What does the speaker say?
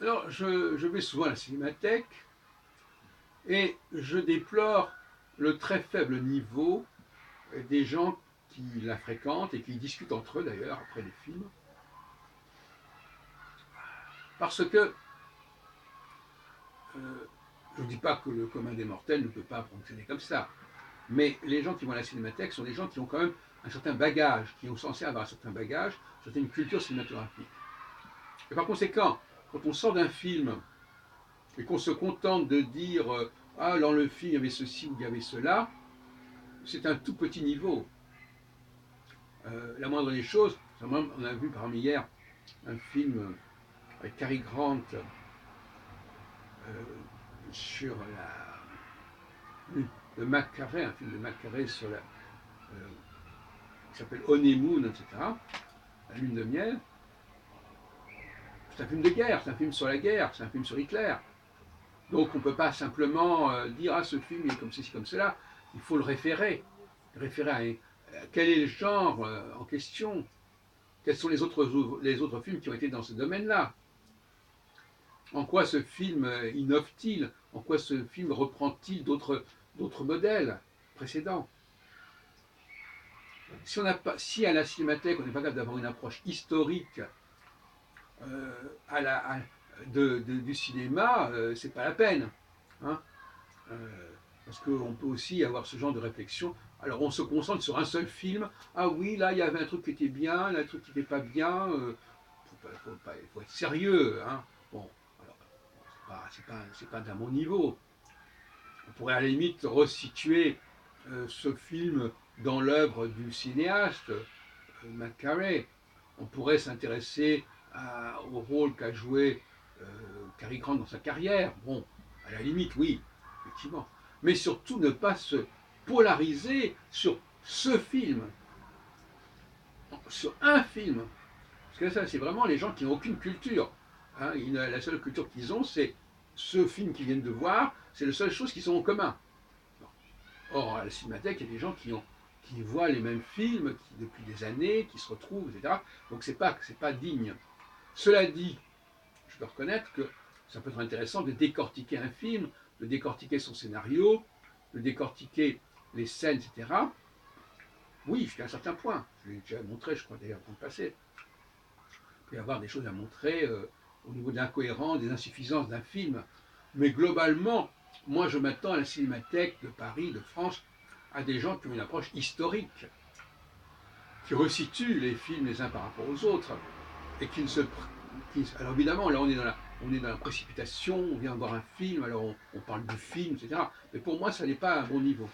Alors, je vais souvent à la cinémathèque et je déplore le très faible niveau des gens qui la fréquentent et qui discutent entre eux d'ailleurs après les films. Parce que je ne dis pas que le commun des mortels ne peut pas fonctionner comme ça, mais les gens qui vont à la cinémathèque sont des gens qui ont quand même un certain bagage, qui sont censés avoir un certain bagage, une certaine culture cinématographique. Et par conséquent, quand on sort d'un film et qu'on se contente de dire ah, dans le film il y avait ceci ou il y avait cela, c'est un tout petit niveau. La moindre des choses, on a vu parmi hier un film avec Cary Grant sur le McCarré, un film de McCarré sur qui s'appelle Honeymoon, etc. La lune de miel. C'est un film de guerre, c'est un film sur la guerre, c'est un film sur Hitler. Donc on ne peut pas simplement dire ah ce film est comme ceci, comme cela. Il faut le référer. Référer à quel est le genre en question. Quels sont les autres films qui ont été dans ce domaine-là. En quoi ce film innove-t-il? En quoi ce film reprend-il d'autres modèles précédents? Si à la cinémathèque on n'est pas capable d'avoir une approche historique du cinéma, c'est pas la peine. Hein, parce qu'on peut aussi avoir ce genre de réflexion. Alors on se concentre sur un seul film. Ah oui, là il y avait un truc qui était bien, là un truc qui n'était pas bien. Il faut être sérieux. Hein. Bon, alors, c'est pas d'un mon niveau. On pourrait à la limite resituer ce film dans l'œuvre du cinéaste McCarré. On pourrait s'intéresser au rôle qu'a joué Cary Grant dans sa carrière. Bon, à la limite, oui, effectivement. Mais surtout ne pas se polariser sur ce film, sur un film. Parce que ça, c'est vraiment les gens qui n'ont aucune culture. Hein, la seule culture qu'ils ont, c'est ce film qu'ils viennent de voir, c'est la seule chose qu'ils ont en commun. Or, à la cinémathèque, il y a des gens qui voient les mêmes films depuis des années, qui se retrouvent, etc. Donc c'est pas digne. Cela dit, je dois reconnaître que ça peut être intéressant de décortiquer un film, de décortiquer son scénario, de décortiquer les scènes, etc. Oui, jusqu'à un certain point. Je l'ai déjà montré, je crois d'ailleurs, dans le passé. Il peut y avoir des choses à montrer au niveau de l'incohérence, des insuffisances d'un film. Mais globalement, moi je m'attends à la cinémathèque de Paris, de France, à des gens qui ont une approche historique, qui resituent les films les uns par rapport aux autres, et qui ne se... alors évidemment, là on est dans la précipitation, on vient voir un film, alors on parle du film, etc. Mais pour moi, ça n'est pas à un bon niveau.